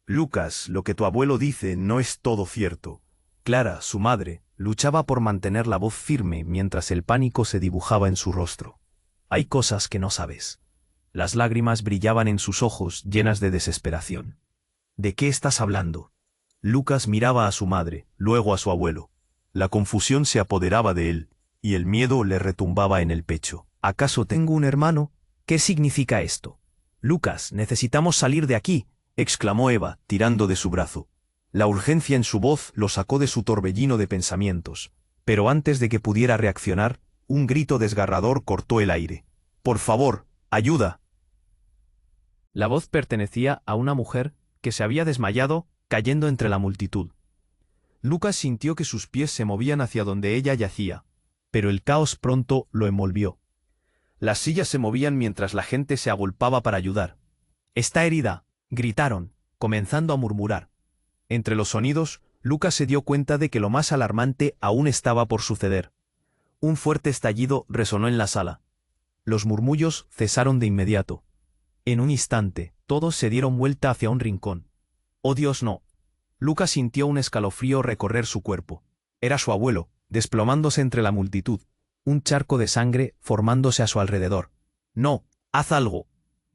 Lucas, lo que tu abuelo dice no es todo cierto. Clara, su madre, luchaba por mantener la voz firme mientras el pánico se dibujaba en su rostro. Hay cosas que no sabes. Las lágrimas brillaban en sus ojos llenas de desesperación. ¿De qué estás hablando? Lucas miraba a su madre, luego a su abuelo. La confusión se apoderaba de él, y el miedo le retumbaba en el pecho. ¿Acaso tengo un hermano? ¿Qué significa esto? Lucas, necesitamos salir de aquí, exclamó Eva, tirando de su brazo. La urgencia en su voz lo sacó de su torbellino de pensamientos. Pero antes de que pudiera reaccionar, un grito desgarrador cortó el aire. «Por favor, ayuda». La voz pertenecía a una mujer que se había desmayado, cayendo entre la multitud. Lucas sintió que sus pies se movían hacia donde ella yacía, pero el caos pronto lo envolvió. Las sillas se movían mientras la gente se agolpaba para ayudar. «Está herida», gritaron, comenzando a murmurar. Entre los sonidos, Lucas se dio cuenta de que lo más alarmante aún estaba por suceder. Un fuerte estallido resonó en la sala. Los murmullos cesaron de inmediato. En un instante, todos se dieron vuelta hacia un rincón. Oh Dios, no. Lucas sintió un escalofrío recorrer su cuerpo. Era su abuelo, desplomándose entre la multitud, un charco de sangre formándose a su alrededor. No, haz algo.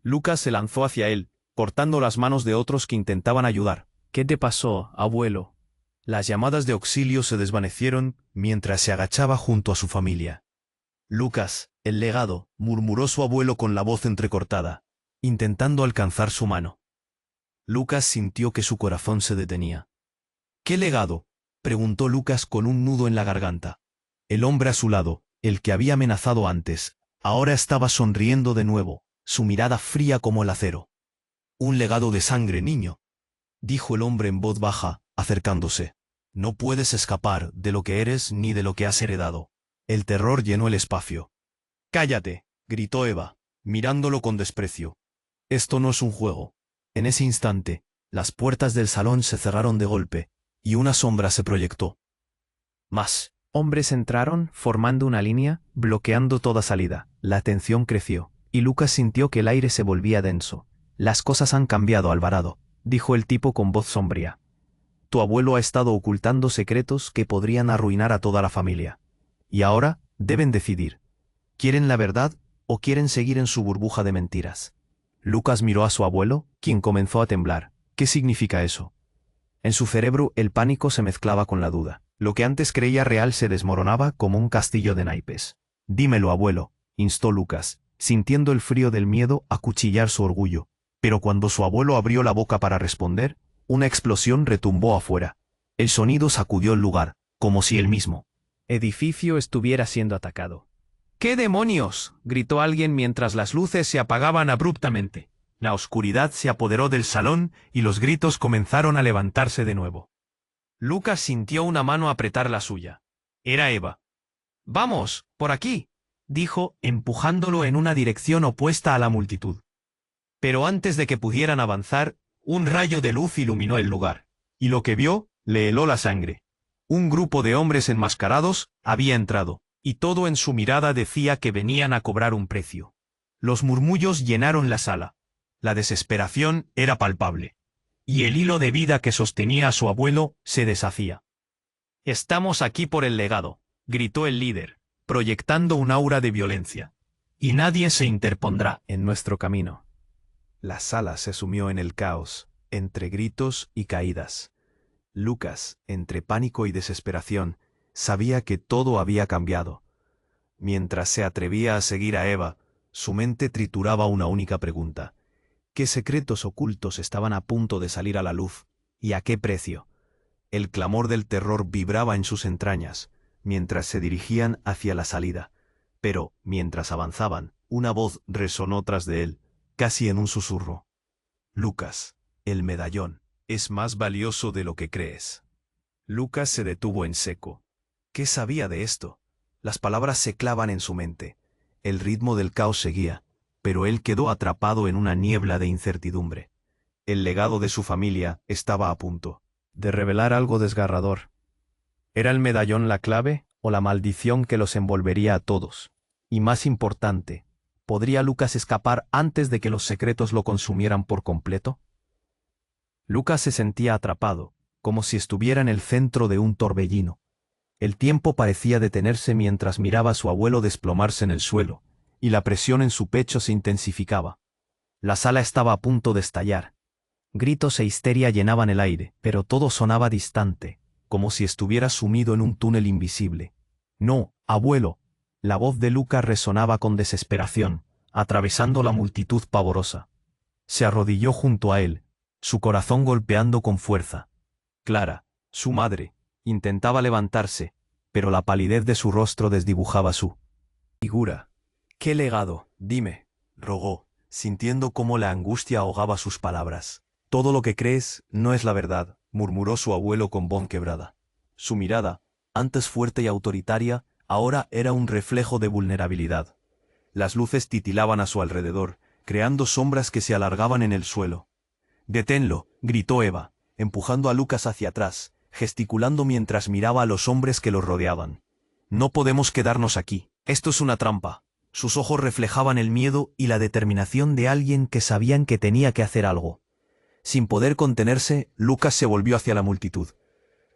Lucas se lanzó hacia él, cortando las manos de otros que intentaban ayudar. ¿Qué te pasó, abuelo? Las llamadas de auxilio se desvanecieron mientras se agachaba junto a su familia. Lucas, el legado, murmuró su abuelo con la voz entrecortada, intentando alcanzar su mano. Lucas sintió que su corazón se detenía. ¿Qué legado?, preguntó Lucas con un nudo en la garganta. El hombre a su lado, el que había amenazado antes, ahora estaba sonriendo de nuevo, su mirada fría como el acero. Un legado de sangre, niño, dijo el hombre en voz baja, acercándose. No puedes escapar de lo que eres ni de lo que has heredado. El terror llenó el espacio. «Cállate», gritó Eva, mirándolo con desprecio. «Esto no es un juego». En ese instante, las puertas del salón se cerraron de golpe, y una sombra se proyectó. Más hombres entraron, formando una línea, bloqueando toda salida. La tensión creció, y Lucas sintió que el aire se volvía denso. «Las cosas han cambiado, Alvarado», dijo el tipo con voz sombría. «Tu abuelo ha estado ocultando secretos que podrían arruinar a toda la familia. Y ahora deben decidir. ¿Quieren la verdad o quieren seguir en su burbuja de mentiras?» Lucas miró a su abuelo, quien comenzó a temblar. ¿Qué significa eso? En su cerebro el pánico se mezclaba con la duda. Lo que antes creía real se desmoronaba como un castillo de naipes. «Dímelo, abuelo», instó Lucas, sintiendo el frío del miedo acuchillar su orgullo. Pero cuando su abuelo abrió la boca para responder, una explosión retumbó afuera. El sonido sacudió el lugar, como si el mismo edificio estuviera siendo atacado. «¿Qué demonios?», gritó alguien mientras las luces se apagaban abruptamente. La oscuridad se apoderó del salón y los gritos comenzaron a levantarse de nuevo. Lucas sintió una mano apretar la suya. Era Eva. «Vamos, por aquí», dijo, empujándolo en una dirección opuesta a la multitud. Pero antes de que pudieran avanzar, un rayo de luz iluminó el lugar, y lo que vio le heló la sangre. Un grupo de hombres enmascarados había entrado, y todo en su mirada decía que venían a cobrar un precio. Los murmullos llenaron la sala. La desesperación era palpable, y el hilo de vida que sostenía a su abuelo se deshacía. «Estamos aquí por el legado», gritó el líder, proyectando un aura de violencia. «Y nadie se interpondrá en nuestro camino». La sala se sumió en el caos, entre gritos y caídas. Lucas, entre pánico y desesperación, sabía que todo había cambiado. Mientras se atrevía a seguir a Eva, su mente trituraba una única pregunta. ¿Qué secretos ocultos estaban a punto de salir a la luz? ¿Y a qué precio? El clamor del terror vibraba en sus entrañas, mientras se dirigían hacia la salida. Pero, mientras avanzaban, una voz resonó tras de él, casi en un susurro. «Lucas, el medallón es más valioso de lo que crees». Lucas se detuvo en seco. ¿Qué sabía de esto? Las palabras se clavan en su mente. El ritmo del caos seguía, pero él quedó atrapado en una niebla de incertidumbre. El legado de su familia estaba a punto de revelar algo desgarrador. ¿Era el medallón la clave o la maldición que los envolvería a todos? Y más importante, ¿podría Lucas escapar antes de que los secretos lo consumieran por completo? Lucas se sentía atrapado, como si estuviera en el centro de un torbellino. El tiempo parecía detenerse mientras miraba a su abuelo desplomarse en el suelo, y la presión en su pecho se intensificaba. La sala estaba a punto de estallar. Gritos e histeria llenaban el aire, pero todo sonaba distante, como si estuviera sumido en un túnel invisible. «No, abuelo». La voz de Lucas resonaba con desesperación, atravesando la multitud pavorosa. Se arrodilló junto a él, su corazón golpeando con fuerza. Clara, su madre, intentaba levantarse, pero la palidez de su rostro desdibujaba su figura. «¿Qué legado? Dime», rogó, sintiendo cómo la angustia ahogaba sus palabras. «Todo lo que crees no es la verdad», murmuró su abuelo con voz quebrada. Su mirada, antes fuerte y autoritaria, ahora era un reflejo de vulnerabilidad. Las luces titilaban a su alrededor, creando sombras que se alargaban en el suelo. «Deténlo», gritó Eva, empujando a Lucas hacia atrás, gesticulando mientras miraba a los hombres que los rodeaban. «No podemos quedarnos aquí. Esto es una trampa». Sus ojos reflejaban el miedo y la determinación de alguien que sabían que tenía que hacer algo. Sin poder contenerse, Lucas se volvió hacia la multitud.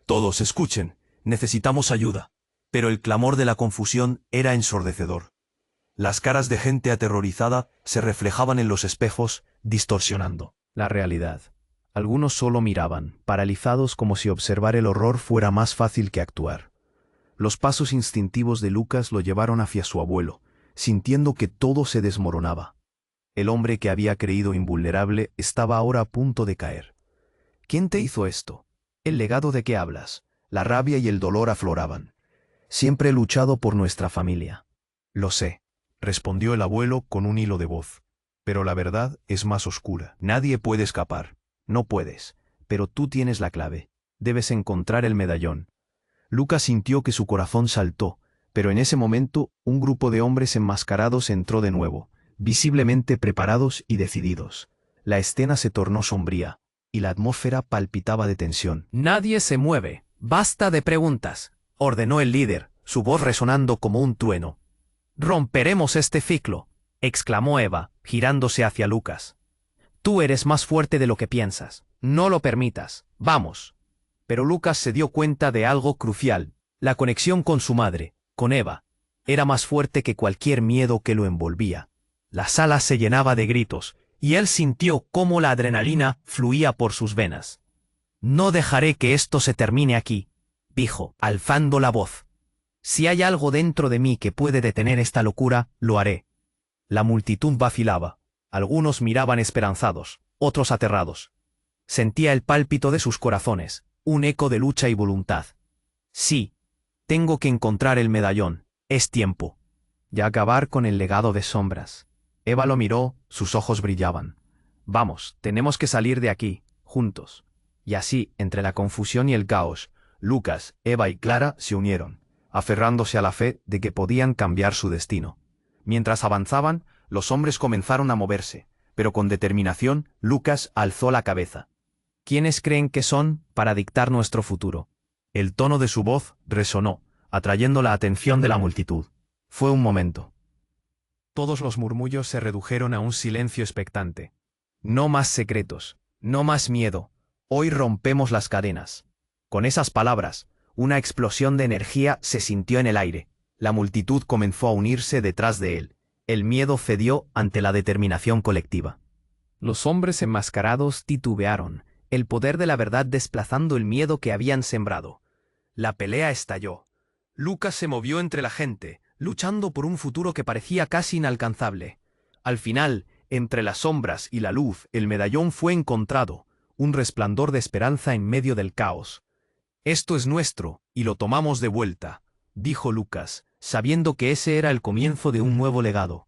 Todos escuchen, necesitamos ayuda. Pero el clamor de la confusión era ensordecedor. Las caras de gente aterrorizada se reflejaban en los espejos, distorsionando la realidad. Algunos solo miraban, paralizados como si observar el horror fuera más fácil que actuar. Los pasos instintivos de Lucas lo llevaron hacia su abuelo, sintiendo que todo se desmoronaba. El hombre que había creído invulnerable estaba ahora a punto de caer. ¿Quién te hizo esto? ¿El legado de qué hablas? La rabia y el dolor afloraban. Siempre he luchado por nuestra familia. Lo sé, respondió el abuelo con un hilo de voz. Pero la verdad es más oscura. Nadie puede escapar. No puedes, pero tú tienes la clave. Debes encontrar el medallón. Lucas sintió que su corazón saltó, pero en ese momento un grupo de hombres enmascarados entró de nuevo, visiblemente preparados y decididos. La escena se tornó sombría, y la atmósfera palpitaba de tensión. Nadie se mueve. Basta de preguntas, ordenó el líder, su voz resonando como un trueno. Romperemos este ciclo, exclamó Eva, girándose hacia Lucas. Tú eres más fuerte de lo que piensas. No lo permitas. Vamos. Pero Lucas se dio cuenta de algo crucial. La conexión con su madre, con Eva, era más fuerte que cualquier miedo que lo envolvía. La sala se llenaba de gritos, y él sintió cómo la adrenalina fluía por sus venas. No dejaré que esto se termine aquí, dijo, alzando la voz. Si hay algo dentro de mí que puede detener esta locura, lo haré. La multitud vacilaba. Algunos miraban esperanzados, otros aterrados. Sentía el pálpito de sus corazones, un eco de lucha y voluntad. Sí, tengo que encontrar el medallón, es tiempo. Y acabar con el legado de sombras. Eva lo miró, sus ojos brillaban. Vamos, tenemos que salir de aquí, juntos. Y así, entre la confusión y el caos, Lucas, Eva y Clara se unieron, aferrándose a la fe de que podían cambiar su destino. Mientras avanzaban, los hombres comenzaron a moverse, pero con determinación, Lucas alzó la cabeza. ¿Quiénes creen que son para dictar nuestro futuro? El tono de su voz resonó, atrayendo la atención de la multitud. Fue un momento. Todos los murmullos se redujeron a un silencio expectante. No más secretos, no más miedo. Hoy rompemos las cadenas. Con esas palabras, una explosión de energía se sintió en el aire. La multitud comenzó a unirse detrás de él. El miedo cedió ante la determinación colectiva. Los hombres enmascarados titubearon, el poder de la verdad desplazando el miedo que habían sembrado. La pelea estalló. Lucas se movió entre la gente, luchando por un futuro que parecía casi inalcanzable. Al final, entre las sombras y la luz, el medallón fue encontrado, un resplandor de esperanza en medio del caos. «Esto es nuestro, y lo tomamos de vuelta», dijo Lucas, sabiendo que ese era el comienzo de un nuevo legado.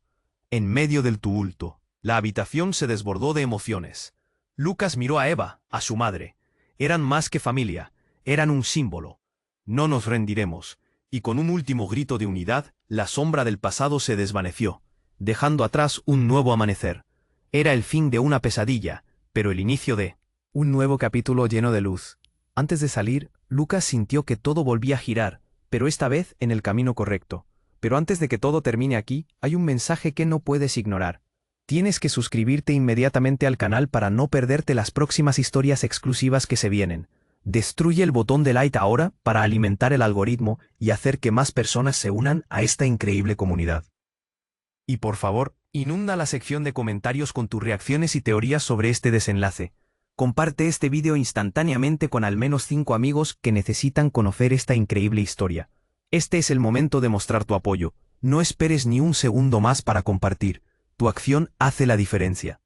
En medio del tumulto, la habitación se desbordó de emociones. Lucas miró a Eva, a su madre. Eran más que familia, eran un símbolo. No nos rendiremos. Y con un último grito de unidad, la sombra del pasado se desvaneció, dejando atrás un nuevo amanecer. Era el fin de una pesadilla, pero el inicio de un nuevo capítulo lleno de luz. Antes de salir, Lucas sintió que todo volvía a girar, pero esta vez en el camino correcto. Pero antes de que todo termine aquí, hay un mensaje que no puedes ignorar. Tienes que suscribirte inmediatamente al canal para no perderte las próximas historias exclusivas que se vienen. Destruye el botón de like ahora para alimentar el algoritmo y hacer que más personas se unan a esta increíble comunidad. Y por favor, inunda la sección de comentarios con tus reacciones y teorías sobre este desenlace. Comparte este vídeo instantáneamente con al menos 5 amigos que necesitan conocer esta increíble historia. Este es el momento de mostrar tu apoyo. No esperes ni un segundo más para compartir. Tu acción hace la diferencia.